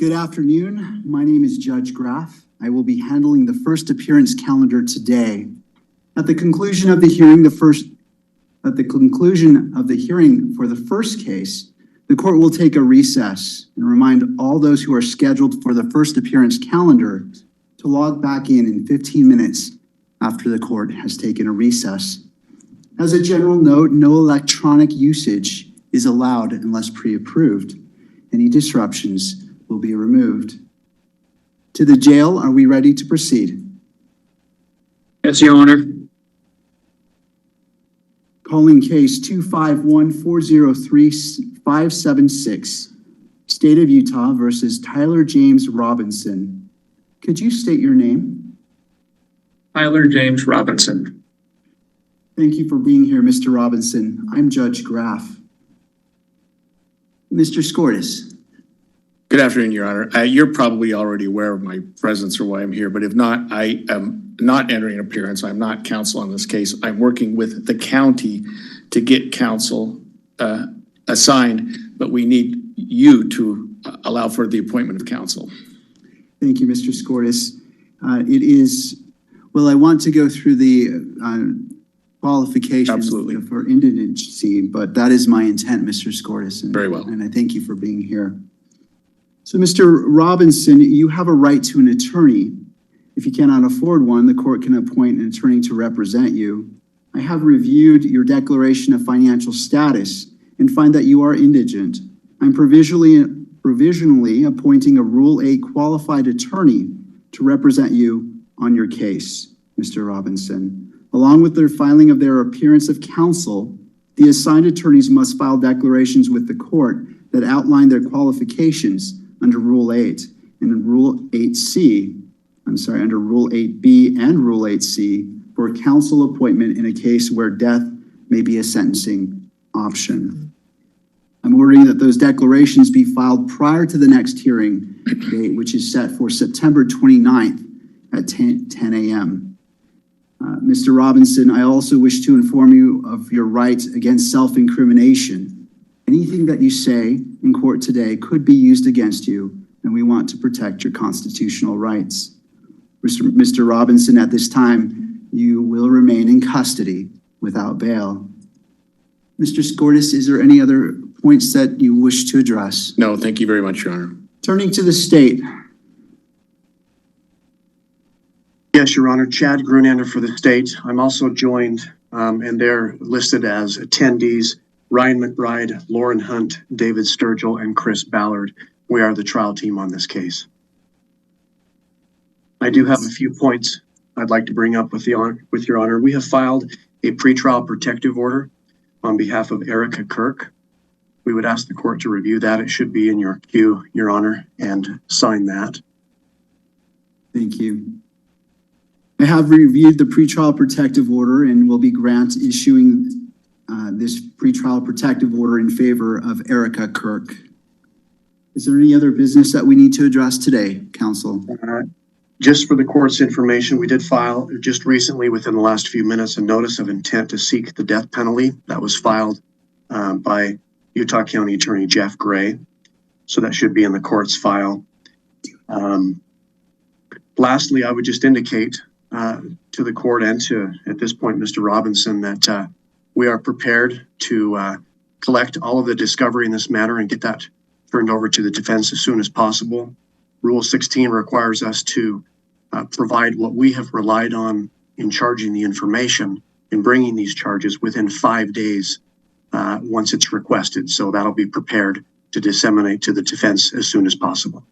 Good afternoon. My name is Judge Graff. I will be handling the first appearance calendar today. At the conclusion of the hearing, for the first case, the court will take a recess and remind all those who are scheduled for the first appearance calendar to log back in 15 minutes after the court has taken a recess. As a general note, no electronic usage is allowed unless pre-approved. Any disruptions will be removed. To the jail, are we ready to proceed? Yes, Your Honor. Calling case 251-403-576, State of Utah versus Tyler James Robinson. Could you state your name? Tyler James Robinson. Thank you for being here, Mr. Robinson. I'm Judge Graff. Mr. Skortis. Good afternoon, Your Honor. You're probably already aware of my presence or why I'm here, but if not, I am not entering an appearance. I'm not counsel on this case. I'm working with the county to get counsel assigned, but we need you to allow for the appointment of counsel. Thank you, Mr. Skortis. I want to go through the qualifications Absolutely. For indigency, but that is my intent, Mr. Skortis. Very well. And I thank you for being here. So, Mr. Robinson, you have a right to an attorney. If you cannot afford one, the court can appoint an attorney to represent you. I have reviewed your declaration of financial status and find that you are indigent. I'm provisionally appointing a Rule 8 qualified attorney to represent you on your case, Mr. Robinson. Along with their filing of their appearance of counsel, the assigned attorneys must file declarations with the court that outline their qualifications under Rule 8 and under Rule 8B and Rule 8C for counsel appointment in a case where death may be a sentencing option. I'm ordering that those declarations be filed prior to the next hearing date, which is set for September 29th at 10 a.m. Mr. Robinson, I also wish to inform you of your right against self-incrimination. Anything that you say in court today could be used against you, and we want to protect your constitutional rights. Mr. Robinson, at this time, you will remain in custody without bail. Mr. Skortis, is there any other points that you wish to address? No, thank you very much, Your Honor. Turning to the state. Yes, Your Honor. Chad Grunander for the state. I'm also joined, and they're listed as attendees, Ryan McBride, Lauren Hunt, David Sturgill, and Chris Ballard. We are the trial team on this case. I do have a few points I'd like to bring up with Your Honor. We have filed a pretrial protective order on behalf of Erica Kirk. We would ask the court to review that. It should be in your queue, Your Honor, and sign that. Thank you. I have reviewed the pretrial protective order and will be issuing this pretrial protective order in favor of Erica Kirk. Is there any other business that we need to address today, counsel? Just for the court's information, we did file just recently, within the last few minutes, a notice of intent to seek the death penalty that was filed by Utah County Attorney Jeff Gray. So that should be in the court's file. Lastly, I would just indicate to the court and to, at this point, Mr. Robinson, that we are prepared to collect all of the discovery in this matter and get that turned over to the defense as soon as possible. Rule 16 requires us to provide what we have relied on in charging the information and bringing these charges within 5 days once it's requested. So that'll be prepared to disseminate to the defense as soon as possible.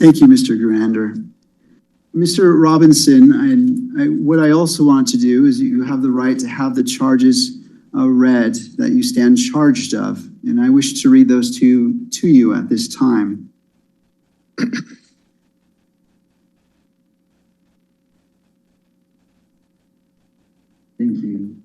Thank you, Mr. Grunander. Mr. Robinson, what I also want to do is you have the right to have the charges read that you stand charged of, and I wish to read those to you at this time. Thank you.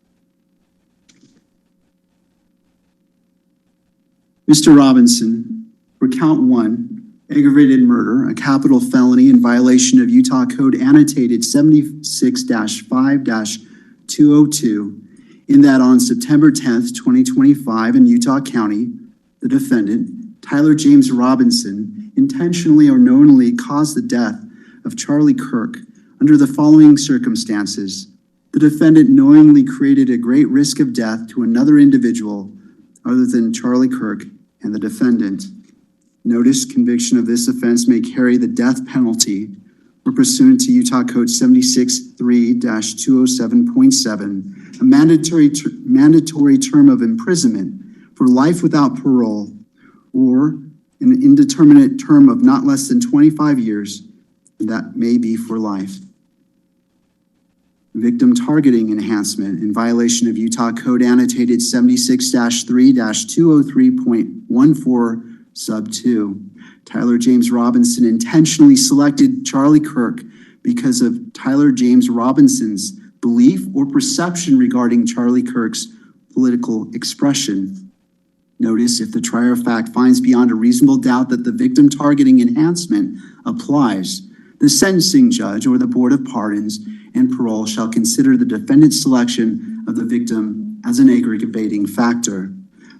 Mr. Robinson, for count 1, aggravated murder, a capital felony in violation of Utah Code Annotated 76-5-202, in that on September 10th, 2025 in Utah County, the defendant, Tyler James Robinson, intentionally or knowingly caused the death of Charlie Kirk under the following circumstances. The defendant knowingly created a great risk of death to another individual other than Charlie Kirk and the defendant. Notice conviction of this offense may carry the death penalty or pursuant to Utah Code 76-3-207.7, a mandatory term of imprisonment for life without parole or an indeterminate term of not less than 25 years, that may be for life. Victim targeting enhancement in violation of Utah Code annotated 76-3-203.14 sub 2. Tyler James Robinson intentionally selected Charlie Kirk because of Tyler James Robinson's belief or perception regarding Charlie Kirk's political expression. Notice if the trier of fact finds beyond a reasonable doubt that the victim targeting enhancement applies, the sentencing judge or the Board of Pardons and Parole shall consider the defendant's selection of the victim as an aggravating factor.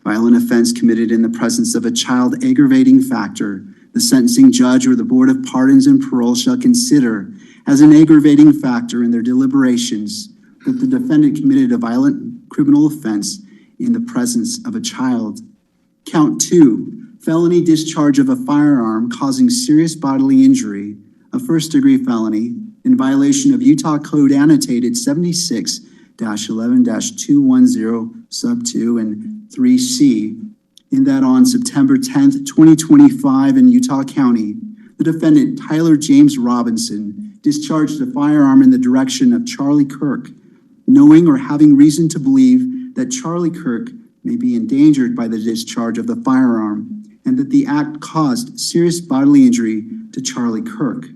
Violent offense committed in the presence of a child aggravating factor, the sentencing judge or the Board of Pardons and Parole shall consider as an aggravating factor in their deliberations that the defendant committed a violent criminal offense in the presence of a child. Count 2, felony discharge of a firearm causing serious bodily injury, a first-degree felony, in violation of Utah Code annotated 76-11-210 sub 2 and 3C, in that on September 10th, 2025 in Utah County, the defendant Tyler James Robinson discharged a firearm in the direction of Charlie Kirk, knowing or having reason to believe that Charlie Kirk may be endangered by the discharge of the firearm and that the act caused serious bodily injury to Charlie Kirk.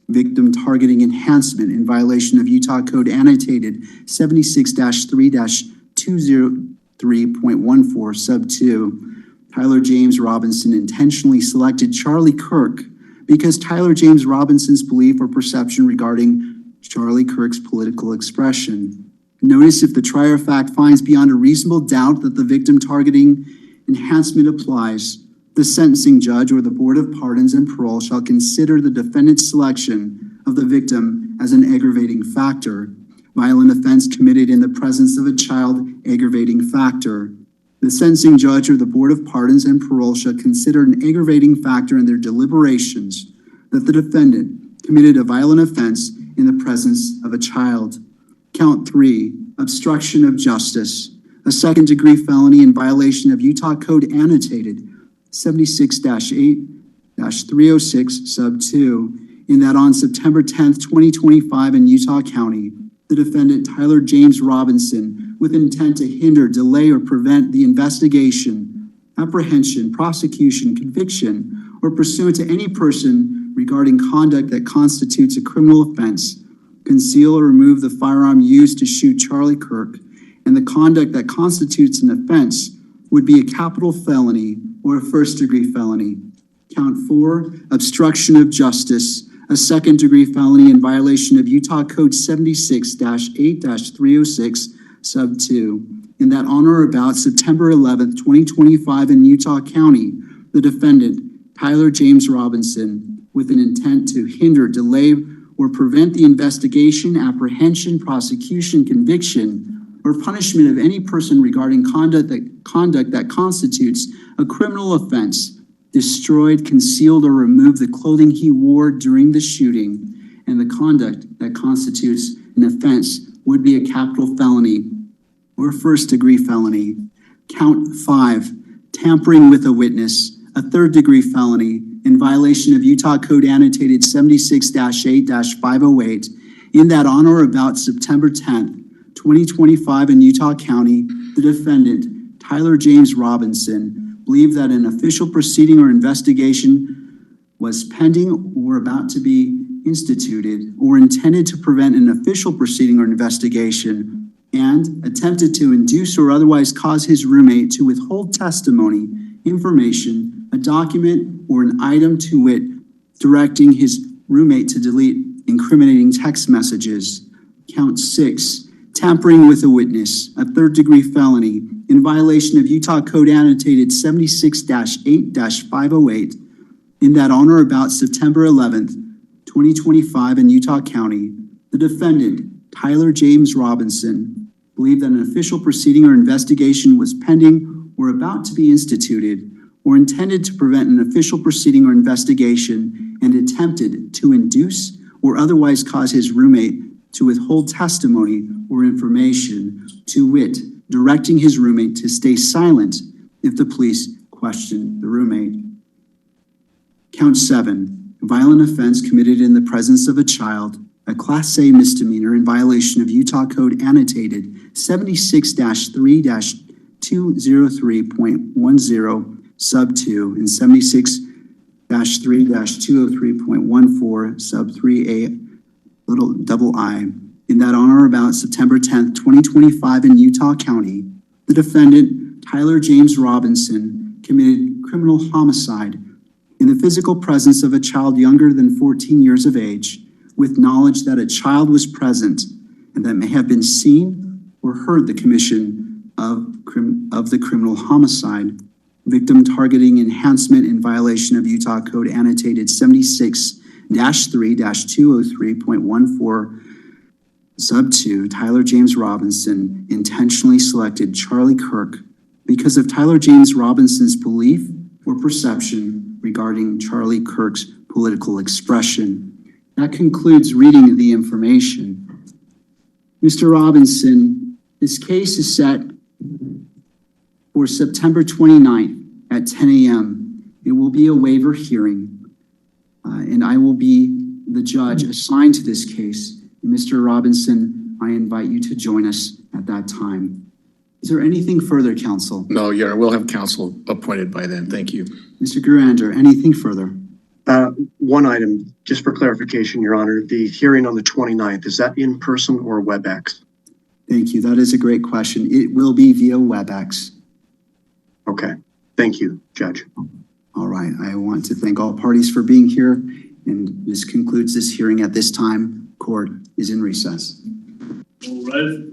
Victim targeting enhancement in violation of Utah Code annotated 76-3-203.14 sub 2. Tyler James Robinson intentionally selected Charlie Kirk because Tyler James Robinson's belief or perception regarding Charlie Kirk's political expression. Notice if the trier of fact finds beyond a reasonable doubt that the victim targeting enhancement applies, the sentencing judge or the Board of Pardons and Parole shall consider the defendant's selection of the victim as an aggravating factor. Violent offense committed in the presence of a child aggravating factor. The sentencing judge or the Board of Pardons and Parole shall consider an aggravating factor in their deliberations that the defendant committed a violent offense in the presence of a child. Count 3, obstruction of justice, a second-degree felony in violation of Utah Code annotated 76-8-306 sub 2, in that on September 10th, 2025 in Utah County, the defendant Tyler James Robinson, with intent to hinder, delay, or prevent the investigation, apprehension, prosecution, conviction, or pursuant to any person regarding conduct that constitutes a criminal offense, conceal or remove the firearm used to shoot Charlie Kirk, and the conduct that constitutes an offense would be a capital felony or a first-degree felony. Count 4, obstruction of justice, a second-degree felony in violation of Utah Code 76-8-306 sub 2, in that on or about September 11th, 2025 in Utah County, the defendant, Tyler James Robinson, with an intent to hinder, delay, or prevent the investigation, apprehension, prosecution, conviction, or punishment of any person regarding conduct that constitutes a criminal offense, destroyed, concealed, or removed the clothing he wore during the shooting, and the conduct that constitutes an offense would be a capital felony or first-degree felony. Count 5, tampering with a witness, a third-degree felony in violation of Utah Code annotated 76-8-508, in that on or about September 10th, 2025 in Utah County, the defendant, Tyler James Robinson, believed that an official proceeding or investigation was pending or about to be instituted or intended to prevent an official proceeding or investigation and attempted to induce or otherwise cause his roommate to withhold testimony, information, a document, or an item to wit, directing his roommate to delete incriminating text messages. Count 6, tampering with a witness, a third-degree felony in violation of Utah Code annotated 76-8-508, In that on or about September 11th, 2025 in Utah County, the defendant, Tyler James Robinson, believed that an official proceeding or investigation was pending or about to be instituted, or intended to prevent an official proceeding or investigation, and attempted to induce or otherwise cause his roommate to withhold testimony or information, to wit, directing his roommate to stay silent if the police questioned the roommate. Count 7, violent offense committed in the presence of a child, a Class A misdemeanor in violation of Utah Code annotated 76-3-203.10 sub 2 and 76-3-203.14 sub 3A little double I. In that on or about September 10th, 2025 in Utah County, the defendant, Tyler James Robinson, committed criminal homicide in the physical presence of a child younger than 14 years of age, with knowledge that a child was present and that may have been seen or heard the commission of the criminal homicide. Victim targeting enhancement in violation of Utah Code annotated 76-3-203.14 sub 2, Tyler James Robinson intentionally selected Charlie Kirk because of Tyler James Robinson's belief or perception regarding Charlie Kirk's political expression. That concludes reading the information. Mr. Robinson, this case is set for September 29th at 10 a.m. It will be a waiver hearing, and I will be the judge assigned to this case. Mr. Robinson, I invite you to join us at that time. Is there anything further, counsel? No, Your Honor, we'll have counsel appointed by then. Thank you. Mr. Gurander, anything further? One item, just for clarification, Your Honor, the hearing on the 29th, is that in person or WebEx? Thank you. That is a great question. It will be via WebEx. Okay. Thank you, Judge. All right. I want to thank all parties for being here, and this concludes this hearing at this time. Court is in recess. All right.